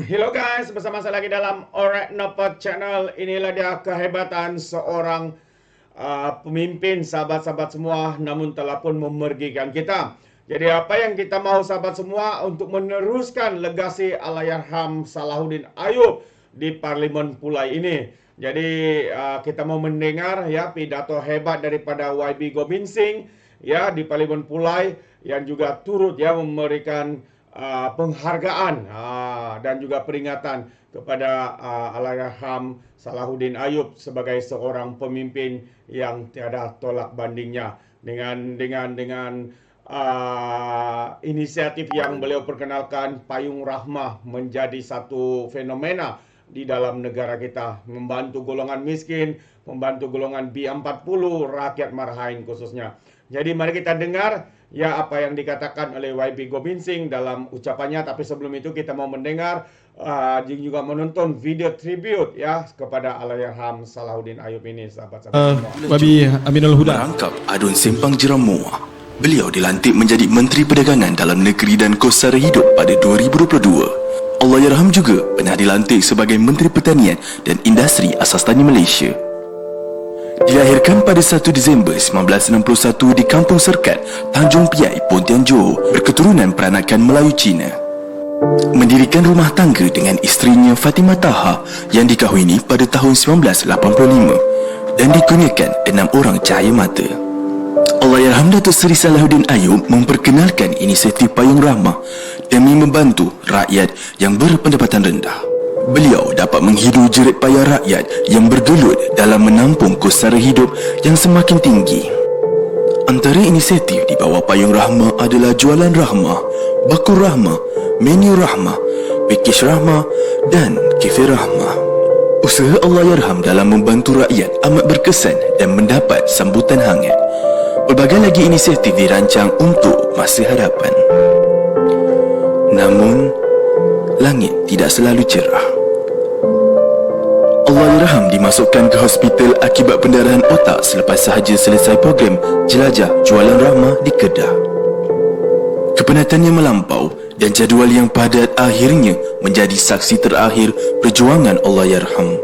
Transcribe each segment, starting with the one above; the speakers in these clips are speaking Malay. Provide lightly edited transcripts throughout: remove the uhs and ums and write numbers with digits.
Hello guys, bersama saya lagi dalam Alright Nopot Channel. Inilah dia kehebatan seorang pemimpin, sahabat-sahabat semua, namun telah pun memergikan kita. Jadi apa yang kita mahu sahabat semua untuk meneruskan legasi Allahyarham Salahuddin Ayub di Parlimen Pulai ini. Jadi kita mau mendengar ya pidato hebat daripada YB Gobinsing ya di Parlimen Pulai yang juga turut ya memberikan penghargaan dan juga peringatan kepada Allahyarham Salahuddin Ayub sebagai seorang pemimpin yang tiada tolak bandingnya dengan inisiatif yang beliau perkenalkan, Payung Rahmah menjadi satu fenomena di dalam negara kita, membantu golongan miskin, membantu golongan B40, rakyat Marhain khususnya. Jadi mari kita dengar ya apa yang dikatakan oleh YB Gobinsing dalam ucapannya. Tapi sebelum itu kita mau mendengar juga menonton video tribute ya kepada Allahyarham Salahuddin Ayub ini, sahabat-sahabat semua. YB Aminul Huda merangkap Adun Sempang Jeramua. Beliau dilantik menjadi Menteri Perdagangan Dalam Negeri dan Kos Sara Hidup pada 2022. Allahyarham juga pernah dilantik sebagai Menteri Pertanian dan Industri Asas Tani Malaysia. Dilahirkan pada 1 Disember 1961 di Kampung Serkat, Tanjung Piai, Pontian Johor, berketurunan peranakan Melayu Cina. Mendirikan rumah tangga dengan isterinya Fatimah Taha yang dikahwini pada tahun 1985 dan dikurniakan 6 orang cahaya mata. Allahyarham Datuk Seri Salahuddin Ayub memperkenalkan inisiatif Payung Rahmah demi membantu rakyat yang berpendapatan rendah. Beliau dapat menghidu jerit payah rakyat yang bergelut dalam menampung kos sara hidup yang semakin tinggi. Antara inisiatif di bawah Payung Rahmah adalah Jualan Rahmah, Bakur Rahmah, Menu Rahmah, Pakej Rahmah dan Kafe Rahmah. Usaha Allahyarham dalam membantu rakyat amat berkesan dan mendapat sambutan hangat. Pelbagai lagi inisiatif dirancang untuk masa hadapan. Namun, langit tidak selalu cerah. Allahyarham dimasukkan ke hospital akibat pendarahan otak selepas sahaja selesai program jelajah Jualan Rahmah di Kedah. Kepenatannya melampau dan jadual yang padat akhirnya menjadi saksi terakhir perjuangan Allahyarham.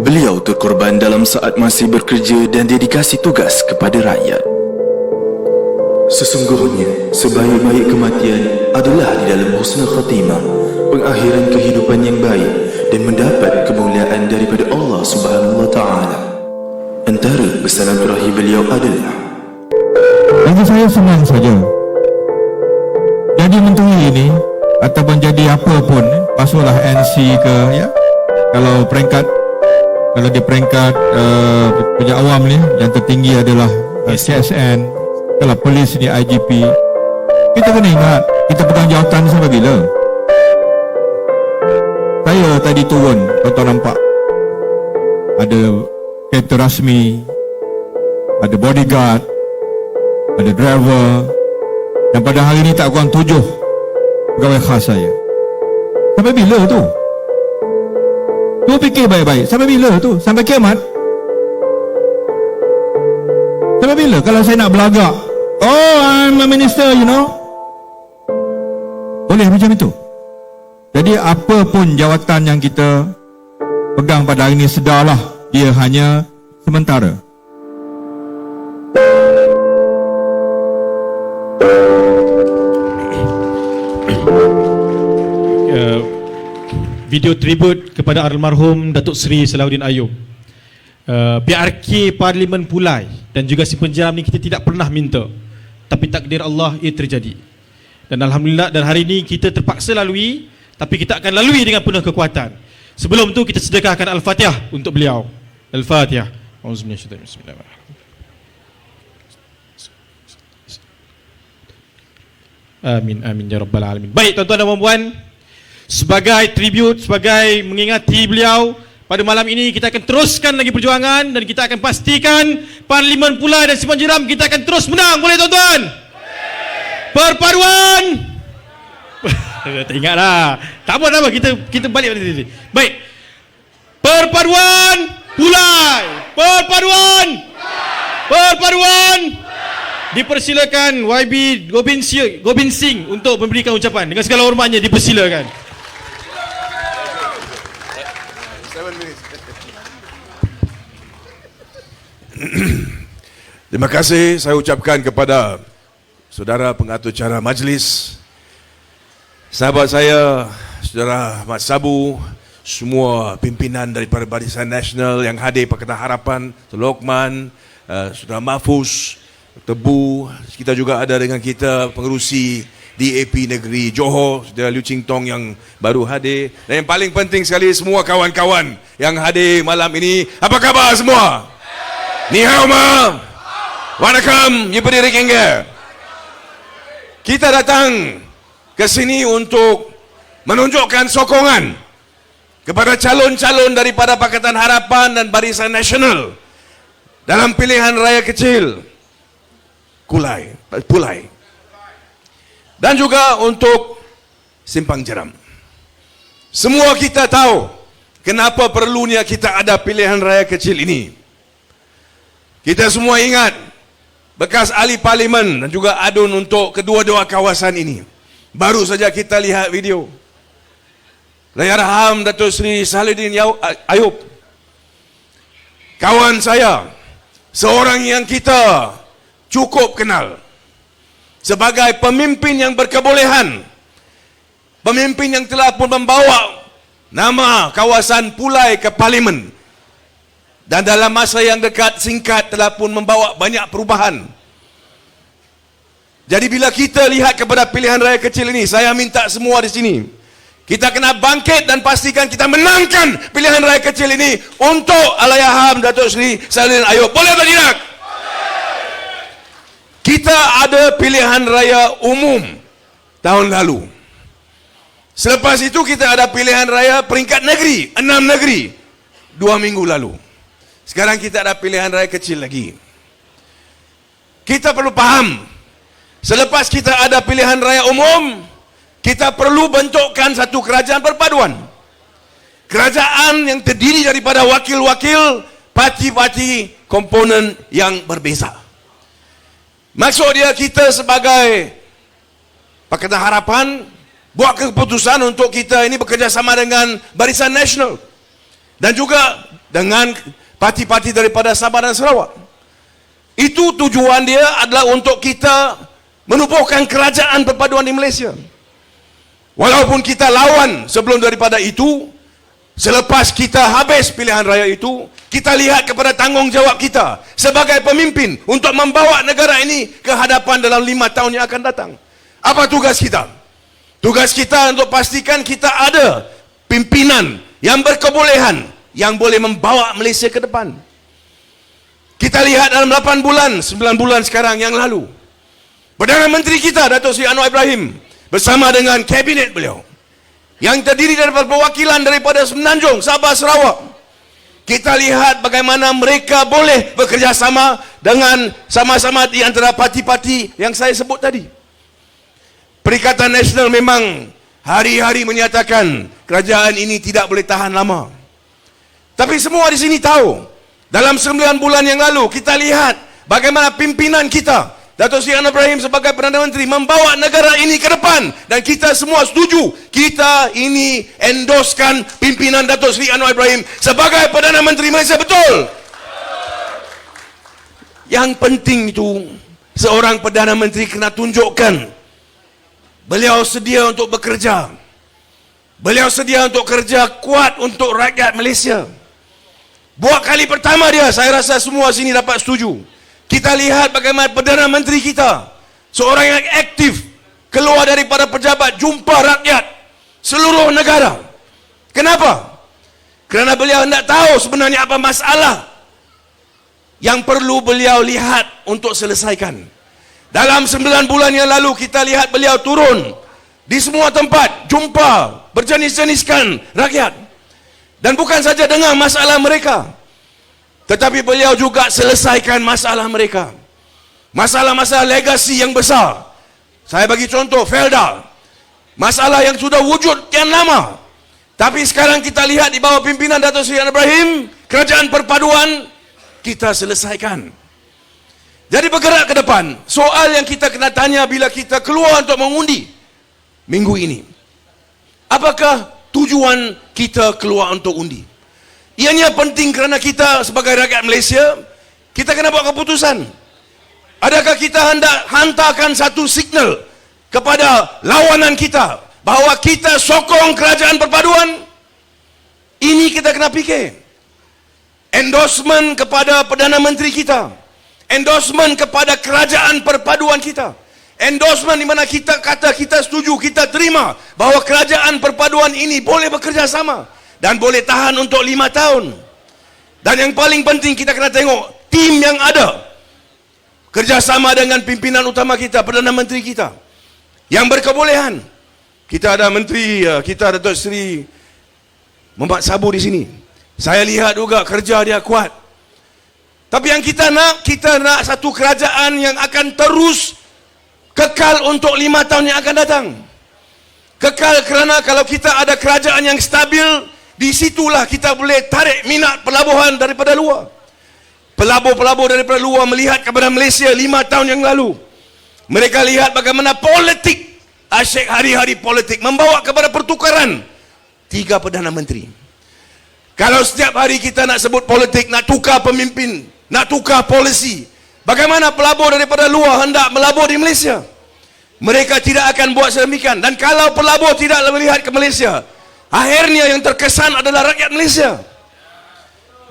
Beliau terkorban dalam saat masih bekerja dan dedikasi tugas kepada rakyat. Sesungguhnya, sebaik-baik kematian adalah di dalam husnul khatimah, pengakhiran kehidupan yang baik dan mendapat kemuliaan daripada Allah Subhanahu wa taala. Antara pesanan terakhir beliau adalah, bagi saya senang saja jadi menteri ini ataupun jadi apa pun, masuklah NC ke ya, kalau di peringkat pejabat awam ni yang tertinggi adalah CSN, kalau polis ni IGP. Kita kena ingat kita pegang jawatan sampai bila. Saya tadi turun, tuan-tuan nampak ada kereta rasmi, ada bodyguard, ada driver, dan pada hari ini tak kurang 7 pegawai khas saya. Sampai bila tu? Tu fikir baik-baik, sampai bila tu? Sampai kiamat? Sampai bila kalau saya nak belagak, oh I'm a minister, you know? Boleh macam itu? Jadi apa pun jawatan yang kita pegang pada hari ini, sedarlah dia hanya sementara. Video tribute kepada almarhum Datuk Seri Salahuddin Ayub. PRK Parlimen Pulai dan juga si penjeram ni kita tidak pernah minta, tapi takdir Allah ia terjadi. Dan alhamdulillah, dan hari ini kita terpaksa lalui, tapi kita akan lalui dengan penuh kekuatan. Sebelum tu kita sedekahkan Al-Fatihah untuk beliau. Al-Fatihah. Bismillahirrahmanirrahim. Amin amin ya rabbal alamin. Baik tuan-tuan dan puan-puan, sebagai tribute, sebagai mengingati beliau, pada malam ini kita akan teruskan lagi perjuangan dan kita akan pastikan Parlimen Pulai dan Simpang Jeram kita akan terus menang. Boleh tuan-tuan? Perpaduan. Tak ingatlah. Tak apa, kita balik pada sini. Baik. Perpaduan Pulai. Perpaduan. Perpaduan. Dipersilakan YB Gobinsing untuk memberikan ucapan. Dengan segala hormatnya dipersilakan. Terima kasih saya ucapkan kepada saudara pengatur acara majlis, sahabat saya, saudara Mat Sabu, semua pimpinan daripada Barisan Nasional yang hadir Pakatan Harapan, Lokman, saudara Mahfuz, Tebu, kita juga ada dengan kita pengerusi DAP Negeri Johor, saudara Liu Ching Tong yang baru hadir, dan yang paling penting sekali semua kawan-kawan yang hadir malam ini. Apa khabar semua? Ni hao ma. Wanakkam, ye berdiri kengga. Kita datang ke sini untuk menunjukkan sokongan kepada calon-calon daripada Pakatan Harapan dan Barisan Nasional dalam pilihan raya kecil Pulai. Dan juga untuk Simpang Jeram. Semua kita tahu kenapa perlunya kita ada pilihan raya kecil ini. Kita semua ingat bekas ahli parlimen dan juga adun untuk kedua-dua kawasan ini. Baru saja kita lihat video Allahyarham Datuk Seri Salihuddin Ayub, kawan saya, seorang yang kita cukup kenal sebagai pemimpin yang berkebolehan, pemimpin yang telah pun membawa nama kawasan Pulai ke parlimen, dan dalam masa yang dekat singkat telah pun membawa banyak perubahan. Jadi bila kita lihat kepada pilihan raya kecil ini, saya minta semua di sini, kita kena bangkit dan pastikan kita menangkan pilihan raya kecil ini untuk Allahyarham Datuk Seri Salihuddin Ayub. Boleh atau tidak? Kita ada pilihan raya umum tahun lalu. Selepas itu kita ada pilihan raya peringkat negeri, 6 negeri 2 minggu lalu. Sekarang kita ada pilihan raya kecil lagi. Kita perlu faham, selepas kita ada pilihan raya umum, kita perlu bentukkan satu kerajaan perpaduan. Kerajaan yang terdiri daripada wakil-wakil parti-parti komponen yang berbeza. Maksud dia, kita sebagai Pakatan Harapan buat keputusan untuk kita ini bekerjasama dengan Barisan Nasional dan juga dengan parti-parti daripada Sabah dan Sarawak. Itu tujuan dia adalah untuk kita menubuhkan kerajaan perpaduan di Malaysia. Walaupun kita lawan sebelum daripada itu, selepas kita habis pilihan raya itu, kita lihat kepada tanggungjawab kita sebagai pemimpin untuk membawa negara ini ke hadapan dalam 5 tahun yang akan datang. Apa tugas kita? Tugas kita untuk pastikan kita ada pimpinan yang berkebolehan, yang boleh membawa Malaysia ke depan. Kita lihat dalam 8 bulan, 9 bulan sekarang yang lalu, Perdana Menteri kita, Datuk Seri Anwar Ibrahim, bersama dengan kabinet beliau, yang terdiri daripada perwakilan daripada Semenanjung, Sabah, Sarawak, kita lihat bagaimana mereka boleh bekerjasama dengan sama-sama di antara parti-parti yang saya sebut tadi. Perikatan Nasional memang hari-hari menyatakan kerajaan ini tidak boleh tahan lama. Tapi semua di sini tahu, dalam 9 bulan yang lalu kita lihat bagaimana pimpinan kita, Datuk Seri Anwar Ibrahim sebagai Perdana Menteri, membawa negara ini ke depan, dan kita semua setuju. Kita ini endoskan pimpinan Datuk Seri Anwar Ibrahim sebagai Perdana Menteri Malaysia, betul? Yang penting itu, seorang Perdana Menteri kena tunjukkan beliau sedia untuk bekerja. Beliau sedia untuk kerja kuat untuk rakyat Malaysia. Buat kali pertama dia, saya rasa semua sini dapat setuju. Kita lihat bagaimana Perdana Menteri kita, seorang yang aktif, keluar daripada pejabat, jumpa rakyat seluruh negara. Kenapa? Kerana beliau hendak tahu sebenarnya apa masalah yang perlu beliau lihat untuk selesaikan. Dalam 9 bulan yang lalu kita lihat beliau turun di semua tempat, jumpa, berjenis-jeniskan rakyat. Dan bukan saja dengar masalah mereka, tetapi beliau juga selesaikan masalah mereka. Masalah-masalah legasi yang besar. Saya bagi contoh, Felda. Masalah yang sudah wujud kian lama. Tapi sekarang kita lihat di bawah pimpinan Datuk Seri Anwar Ibrahim, kerajaan perpaduan kita selesaikan. Jadi bergerak ke depan. Soal yang kita kena tanya bila kita keluar untuk mengundi minggu ini, apakah tujuan kita keluar untuk undi? Ianya penting kerana kita sebagai rakyat Malaysia, kita kena buat keputusan. Adakah kita hendak hantarkan satu signal kepada lawanan kita bahawa kita sokong kerajaan perpaduan? Ini kita kena fikir. Endorsement kepada Perdana Menteri kita, endorsement kepada kerajaan perpaduan kita, endorsement di mana kita kata kita setuju, kita terima bahawa kerajaan perpaduan ini boleh bekerja sama dan boleh tahan untuk 5 tahun. Dan yang paling penting kita kena tengok tim yang ada, kerjasama dengan pimpinan utama kita, Perdana Menteri kita yang berkebolehan. Kita ada Menteri kita, Datuk Seri Muhammad Sabu di sini. Saya lihat juga kerja dia kuat. Tapi yang kita nak satu kerajaan yang akan terus kekal untuk 5 tahun yang akan datang. Kekal kerana kalau kita ada kerajaan yang stabil, di situlah kita boleh tarik minat pelabuhan daripada luar. Pelabur-pelabur daripada luar melihat kepada Malaysia 5 tahun yang lalu. Mereka lihat bagaimana politik, asyik hari-hari politik membawa kepada pertukaran 3 Perdana Menteri. Kalau setiap hari kita nak sebut politik, nak tukar pemimpin, nak tukar polisi, bagaimana pelabur daripada luar hendak melabur di Malaysia? Mereka tidak akan buat sedemikian. Dan kalau pelabur tidak melihat ke Malaysia, akhirnya yang terkesan adalah rakyat Malaysia.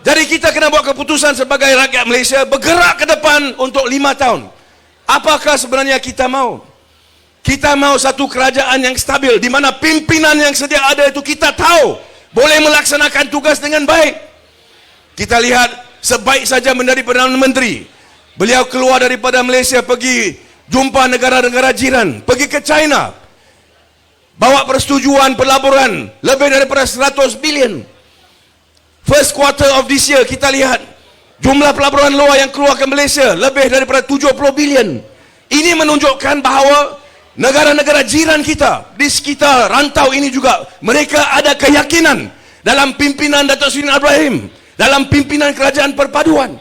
Jadi kita kena buat keputusan sebagai rakyat Malaysia, bergerak ke depan untuk 5 tahun. Apakah sebenarnya kita mau? Kita mau satu kerajaan yang stabil, di mana pimpinan yang sedia ada itu kita tahu boleh melaksanakan tugas dengan baik. Kita lihat sebaik saja menjadi Perdana Menteri, beliau keluar daripada Malaysia pergi jumpa negara-negara jiran, pergi ke China, bawa persetujuan pelaburan lebih daripada 100 bilion. First quarter of this year kita lihat jumlah pelaburan luar yang keluar ke Malaysia lebih daripada 70 bilion. Ini menunjukkan bahawa negara-negara jiran kita di sekitar rantau ini juga, mereka ada keyakinan dalam pimpinan Datuk Seri Ibrahim, dalam pimpinan kerajaan perpaduan.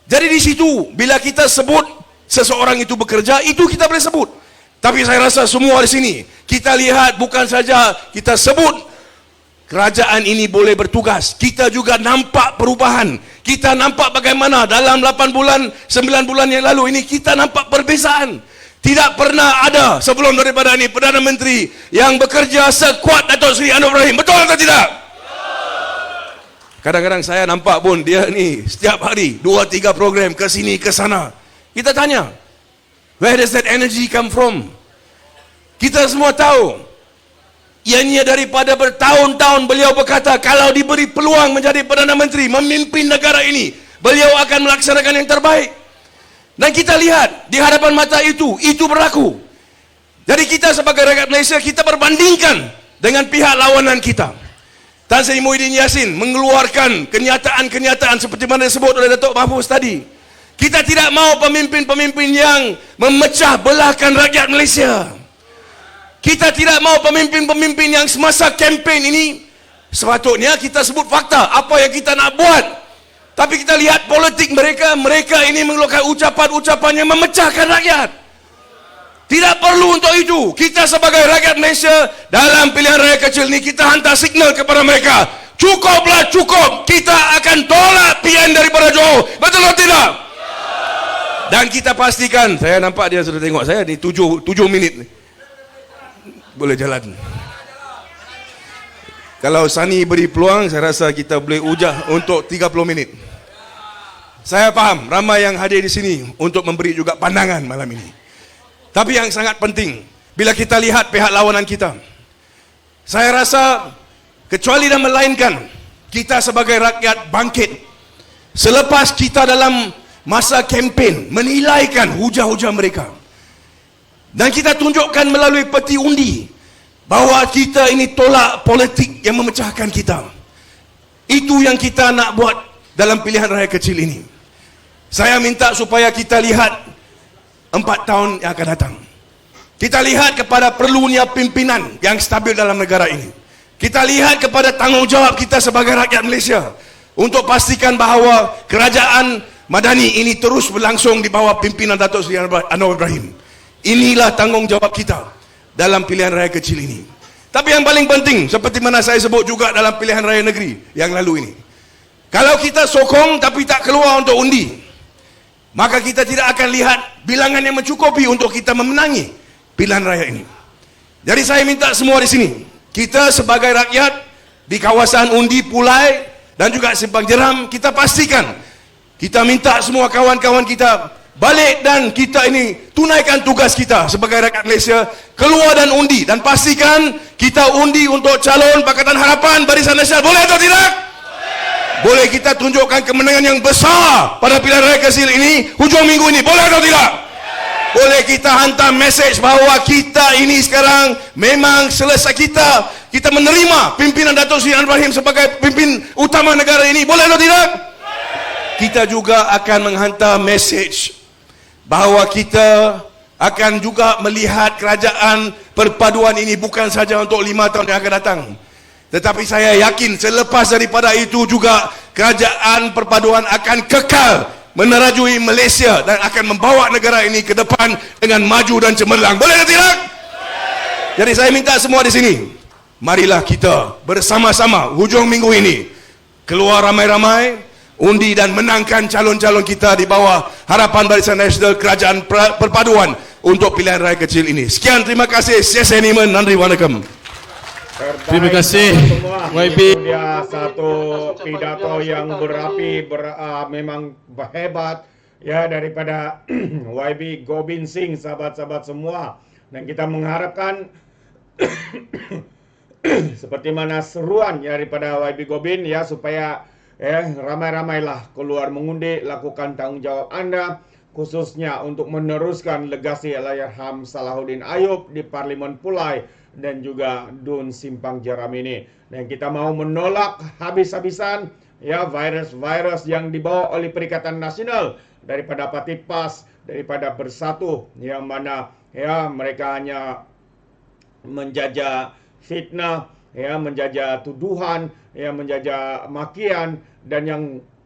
Jadi di situ bila kita sebut seseorang itu bekerja, itu kita boleh sebut. Tapi saya rasa semua di sini kita lihat bukan saja kita sebut kerajaan ini boleh bertugas, kita juga nampak perubahan. Kita nampak bagaimana dalam 8 bulan, 9 bulan yang lalu ini kita nampak perbezaan. Tidak pernah ada sebelum daripada ini Perdana Menteri yang bekerja sekuat Datuk Seri Anwar Ibrahim. Betul atau tidak? Kadang-kadang saya nampak pun dia ni setiap hari 2-3 program ke sini ke sana. Kita tanya, where does that energy come from? Kita semua tahu, ianya daripada bertahun-tahun beliau berkata kalau diberi peluang menjadi Perdana Menteri, memimpin negara ini, beliau akan melaksanakan yang terbaik. Dan kita lihat di hadapan mata itu berlaku. Jadi kita sebagai rakyat Malaysia, kita berbandingkan dengan pihak lawanan kita. Tan Sri Muhyiddin Yassin mengeluarkan kenyataan-kenyataan seperti mana disebut oleh Datuk Mahfuz tadi. Kita tidak mau pemimpin-pemimpin yang memecah belahkan rakyat Malaysia. Kita tidak mau pemimpin-pemimpin yang semasa kempen ini, sepatutnya kita sebut fakta apa yang kita nak buat. Tapi kita lihat politik mereka ini mengeluarkan ucapan-ucapan yang memecahkan rakyat. Tidak perlu untuk itu. Kita sebagai rakyat Malaysia dalam pilihan raya kecil ini, kita hantar signal kepada mereka, cukuplah cukup, kita akan tolak PN daripada Johor. Betul atau tidak? Dan kita pastikan, saya nampak dia sudah tengok saya ni 7 minit boleh jalan. Kalau Sani beri peluang, saya rasa kita boleh ujah untuk 30 minit. Saya faham ramai yang hadir di sini untuk memberi juga pandangan malam ini. Tapi yang sangat penting, bila kita lihat pihak lawanan kita, saya rasa kecuali dan melainkan kita sebagai rakyat bangkit selepas kita dalam masa kempen menilaikan hujah-hujah mereka, dan kita tunjukkan melalui peti undi bahawa kita ini tolak politik yang memecahkan kita. Itu yang kita nak buat dalam pilihan raya kecil ini. Saya minta supaya kita lihat 4 tahun yang akan datang. Kita lihat kepada perlunya pimpinan yang stabil dalam negara ini. Kita lihat kepada tanggungjawab kita sebagai rakyat Malaysia untuk pastikan bahawa kerajaan Madani ini terus berlangsung di bawah pimpinan Datuk Seri Anwar Ibrahim. Inilah tanggungjawab kita dalam pilihan raya kecil ini. Tapi yang paling penting, seperti mana saya sebut juga dalam pilihan raya negeri yang lalu ini, kalau kita sokong tapi tak keluar untuk undi, maka kita tidak akan lihat bilangan yang mencukupi untuk kita memenangi pilihan raya ini. Jadi saya minta semua di sini, kita sebagai rakyat di kawasan undi Pulai dan juga Simpang Jeram, kita pastikan, kita minta semua kawan-kawan kita balik dan kita ini tunaikan tugas kita sebagai rakyat Malaysia, keluar dan undi, dan pastikan kita undi untuk calon Pakatan Harapan Barisan Nasional. Boleh atau tidak? Boleh kita tunjukkan kemenangan yang besar pada pilihan raya kecil ini hujung minggu ini. Boleh atau tidak? Boleh kita hantar mesej bahawa kita ini sekarang memang selesai, kita menerima pimpinan Datuk Seri Anwar Ibrahim sebagai pimpin utama negara ini. Boleh atau tidak? Kita juga akan menghantar mesej bahawa kita akan juga melihat kerajaan perpaduan ini bukan saja untuk 5 tahun yang akan datang, tetapi saya yakin selepas daripada itu juga kerajaan perpaduan akan kekal menerajui Malaysia dan akan membawa negara ini ke depan dengan maju dan cemerlang. Boleh atau tidak? Jadi saya minta semua di sini, marilah kita bersama-sama hujung minggu ini keluar ramai-ramai, undi dan menangkan calon-calon kita di bawah harapan Barisan Nasional Kerajaan Perpaduan untuk pilihan raya kecil ini. Sekian, terima kasih. Saya Seniman, Nandri Wanakam. Terima kasih, YB. Itu dia satu pidato yang berapi, memang hebat ya daripada YB Gobind Singh, sahabat-sahabat semua. Dan kita mengharapkan seperti mana seruan ya daripada YB Gobind ya, supaya ramai-ramailah keluar mengundi, lakukan tanggungjawab anda, khususnya untuk meneruskan legasi Allahyarham Salahuddin Ayub di Parlimen Pulai dan juga Dun Simpang Jeram ini. Dan kita mau menolak habis-habisan ya virus-virus yang dibawa oleh Perikatan Nasional daripada Parti PAS, daripada Bersatu, yang mana ya mereka hanya menjajah fitnah, ya menjajah tuduhan, ya menjajah makian, dan yang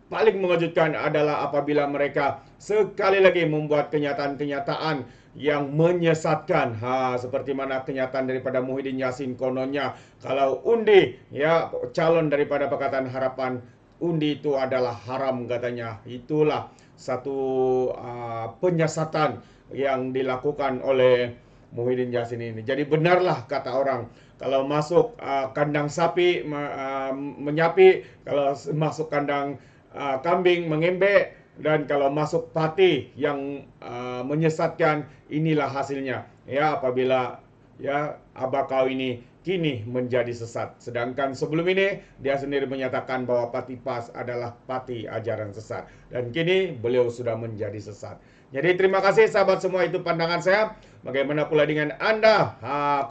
paling mengejutkan adalah apabila mereka sekali lagi membuat kenyataan-kenyataan yang menyesatkan, seperti mana kenyataan daripada Muhyiddin Yassin, kononnya kalau undi ya calon daripada Pakatan Harapan, undi itu adalah haram katanya. Itulah satu penyesatan yang dilakukan oleh Muhyiddin Yassin ini. Jadi benarlah kata orang, kalau masuk kandang sapi menyapi, kalau masuk kandang kambing mengembek, dan kalau masuk parti yang menyesatkan, inilah hasilnya. Ya, apabila ya abah kau ini kini menjadi sesat. Sedangkan sebelum ini dia sendiri menyatakan bahwa Parti PAS adalah parti ajaran sesat, dan kini beliau sudah menjadi sesat. Jadi terima kasih sahabat semua, itu pandangan saya. Bagaimana pula dengan anda,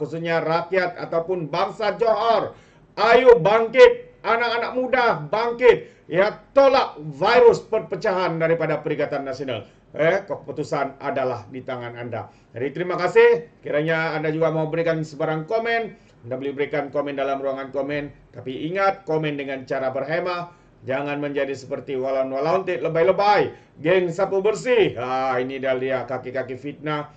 khususnya rakyat ataupun bangsa Johor? Ayo bangkit, anak-anak muda bangkit, ya tolak virus perpecahan daripada Perikatan Nasional. Keputusan adalah di tangan anda. Jadi terima kasih. Kiranya anda juga mau berikan sebarang komen, anda boleh berikan komen dalam ruangan komen. Tapi ingat, komen dengan cara berhemah. Jangan menjadi seperti walaun-walaun lebay-lebay, geng sapu bersih. Ini dia kaki-kaki fitnah,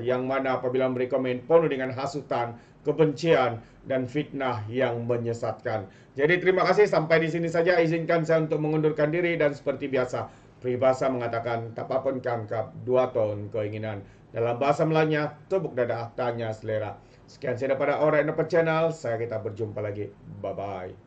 yang mana apabila memberi komen penuh dengan hasutan, kebencian, dan fitnah yang menyesatkan. Jadi terima kasih, sampai di sini saja. Izinkan saya untuk mengundurkan diri, dan seperti biasa, peribahasa mengatakan tapapun kangkap 2 tahun keinginan. Dalam bahasa Melayunya, tepuk dada tanya selera. Sekian saya daripada Alright Channel. Kita berjumpa lagi. Bye-bye.